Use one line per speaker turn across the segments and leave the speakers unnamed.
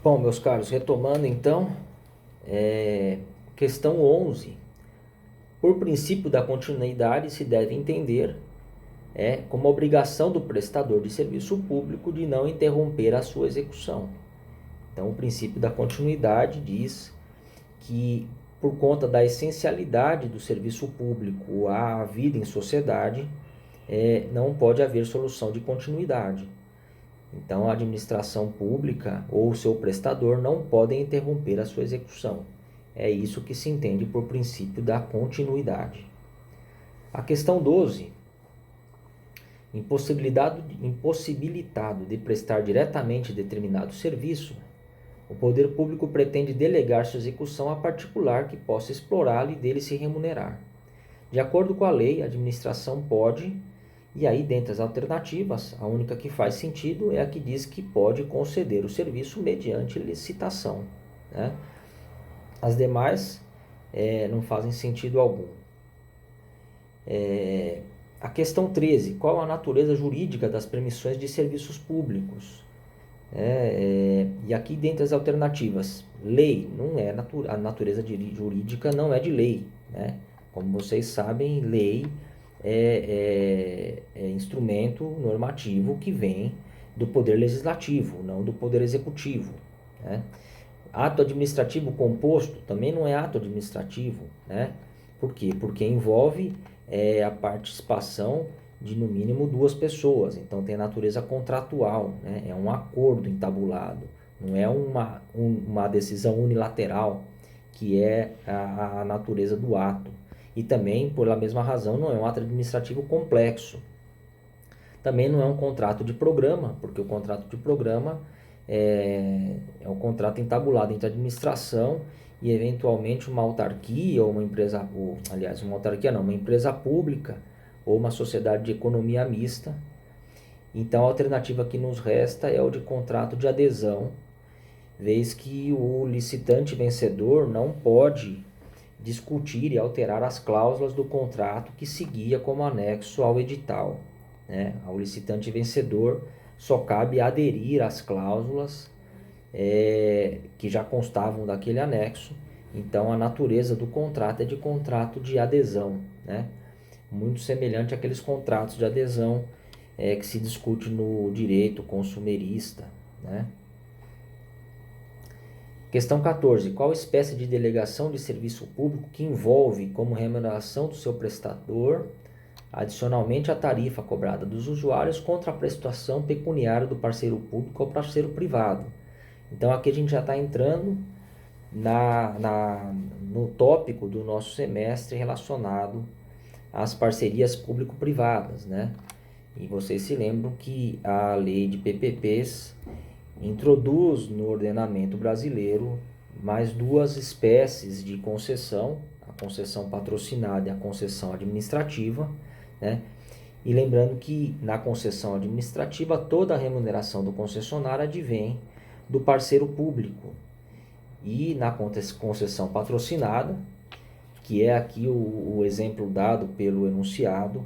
Bom, meus caros, retomando então, questão 11. Por princípio da continuidade, se deve entender como obrigação do prestador de serviço público de não interromper a sua execução. Então, o princípio da continuidade diz que, por conta da essencialidade do serviço público à vida em sociedade, não pode haver solução de continuidade. Então, a administração pública ou o seu prestador não podem interromper a sua execução. É isso que se entende por princípio da continuidade. A questão 12. Impossibilitado de prestar diretamente determinado serviço, o poder público pretende delegar sua execução a particular que possa explorá-lo e dele se remunerar. De acordo com a lei, a administração pode, e aí dentre as alternativas, a única que faz sentido é a que diz que pode conceder o serviço mediante licitação, né? As demais não fazem sentido algum. A questão 13. Qual a natureza jurídica das permissões de serviços públicos? E aqui dentre as alternativas, lei, não é a natureza jurídica não é de lei, né? Como vocês sabem, lei é instrumento normativo que vem do poder legislativo, não do poder executivo, né? Ato administrativo composto também não é ato administrativo, né? Por quê? Porque envolve a participação de no mínimo duas pessoas, então tem natureza contratual, né? É um acordo entabulado, não é uma decisão unilateral, que é a natureza do ato. E também, pela mesma razão, não é um ato administrativo complexo. Também não é um contrato de programa, porque o contrato de programa é um contrato entabulado entre a administração e eventualmente uma autarquia ou uma empresa, uma autarquia não, uma empresa pública ou uma sociedade de economia mista. Então a alternativa que nos resta é o de contrato de adesão, vez que o licitante vencedor não pode discutir e alterar as cláusulas do contrato que seguia como anexo ao edital, né? Ao licitante vencedor só cabe aderir às cláusulas que já constavam daquele anexo. Então a natureza do contrato é de contrato de adesão, né? Muito semelhante àqueles contratos de adesão que se discute no direito consumerista, né? Questão 14. Qual espécie de delegação de serviço público que envolve como remuneração do seu prestador, adicionalmente a tarifa cobrada dos usuários contra a prestação pecuniária do parceiro público ou parceiro privado? Então aqui a gente já está entrando no tópico do nosso semestre relacionado às parcerias público-privadas, né? E vocês se lembram que a lei de PPPs introduz no ordenamento brasileiro mais duas espécies de concessão, a concessão patrocinada e a concessão administrativa, né? E lembrando que na concessão administrativa toda a remuneração do concessionário advém do parceiro público. E na concessão patrocinada, que é aqui o exemplo dado pelo enunciado,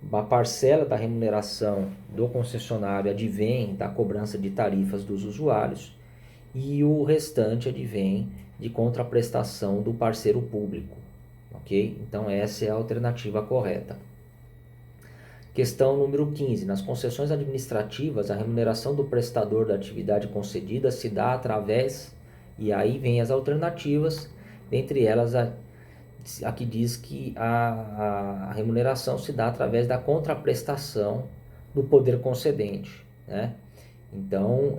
uma parcela da remuneração do concessionário advém da cobrança de tarifas dos usuários e o restante advém de contraprestação do parceiro público, ok? Então essa é a alternativa correta. Questão número 15. Nas concessões administrativas, a remuneração do prestador da atividade concedida se dá através, e aí vem as alternativas, dentre elas aqui diz que a remuneração se dá através da contraprestação do poder concedente, né? Então,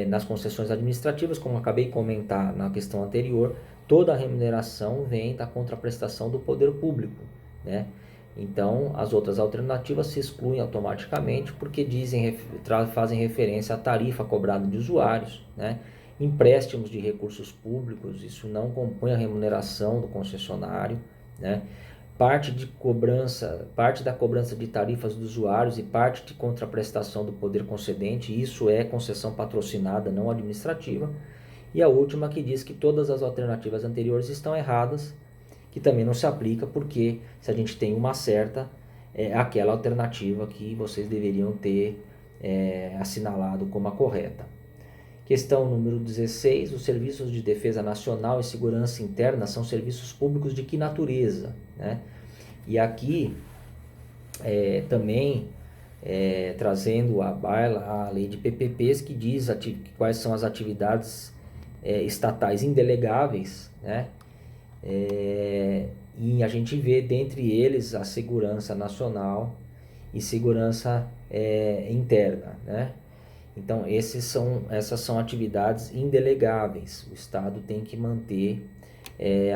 nas concessões administrativas, como acabei de comentar na questão anterior, toda a remuneração vem da contraprestação do poder público, né? Então, as outras alternativas se excluem automaticamente porque fazem referência à tarifa cobrada de usuários, né? Empréstimos de recursos públicos, isso não compõe a remuneração do concessionário, né? Parte da cobrança de tarifas dos usuários e parte de contraprestação do poder concedente, isso é concessão patrocinada, não administrativa. E a última que diz que todas as alternativas anteriores estão erradas, que também não se aplica, porque se a gente tem uma certa, é aquela alternativa que vocês deveriam ter assinalado como a correta. Questão número 16, os serviços de defesa nacional e segurança interna são serviços públicos de que natureza, né? E aqui também trazendo à baila a lei de PPPs, que diz quais são as atividades estatais indelegáveis, né? E a gente vê dentre eles a segurança nacional e segurança interna, né? Então, essas são atividades indelegáveis. O Estado tem que manter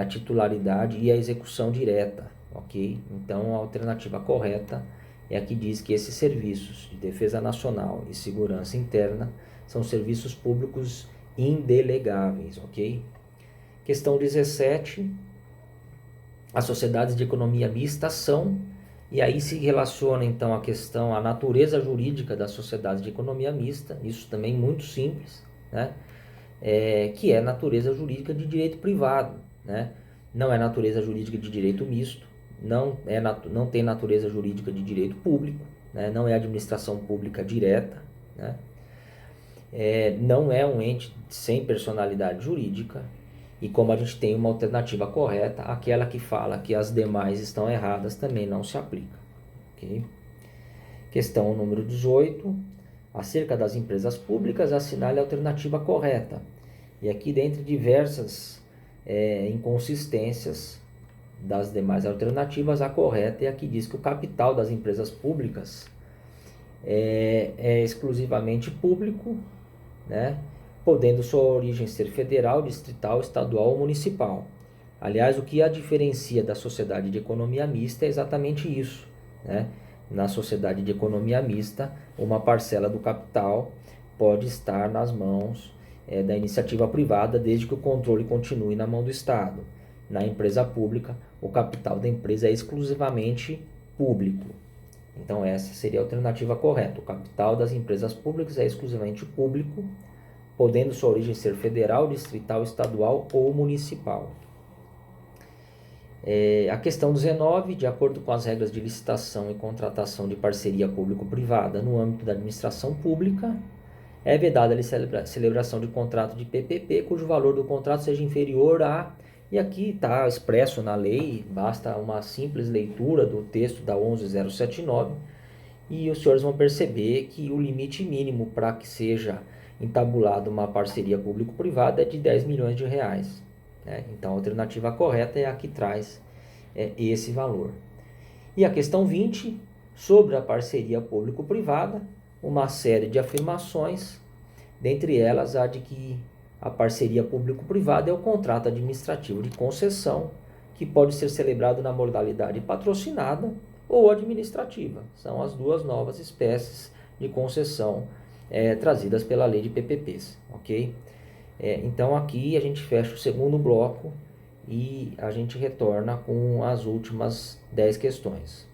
a titularidade e a execução direta, ok? Então, a alternativa correta é a que diz que esses serviços de defesa nacional e segurança interna são serviços públicos indelegáveis, ok? Questão 17, as sociedades de economia mista são, e aí se relaciona então a questão, a natureza jurídica das sociedades de economia mista, isso também muito simples, né? Que é natureza jurídica de direito privado, né? Não é natureza jurídica de direito misto, não tem natureza jurídica de direito público, né? Não é administração pública direta, né? Não é um ente sem personalidade jurídica, e como a gente tem uma alternativa correta, aquela que fala que as demais estão erradas também não se aplica. Okay? Questão número 18, acerca das empresas públicas, assinale a alternativa correta. E aqui, dentre diversas inconsistências das demais alternativas, a correta é a que diz que o capital das empresas públicas é exclusivamente público, né? Podendo sua origem ser federal, distrital, estadual ou municipal. Aliás, o que a diferencia da sociedade de economia mista é exatamente isso, né? Na sociedade de economia mista, uma parcela do capital pode estar nas mãos da iniciativa privada, desde que o controle continue na mão do Estado. Na empresa pública, o capital da empresa é exclusivamente público. Então, essa seria a alternativa correta. O capital das empresas públicas é exclusivamente público, podendo sua origem ser federal, distrital, estadual ou municipal. A questão 19, de acordo com as regras de licitação e contratação de parceria público-privada no âmbito da administração pública, é vedada a celebração de contrato de PPP, cujo valor do contrato seja inferior a... E aqui está expresso na lei, basta uma simples leitura do texto da 11079, e os senhores vão perceber que o limite mínimo para que seja entabulado uma parceria público-privada é de 10 milhões de reais. Né? Então, a alternativa correta é a que traz esse valor. E a questão 20, sobre a parceria público-privada, uma série de afirmações, dentre elas a de que a parceria público-privada é o contrato administrativo de concessão, que pode ser celebrado na modalidade patrocinada ou administrativa. São as duas novas espécies de concessão trazidas pela lei de PPPs, ok? Então aqui a gente fecha o segundo bloco e a gente retorna com as últimas 10 questões.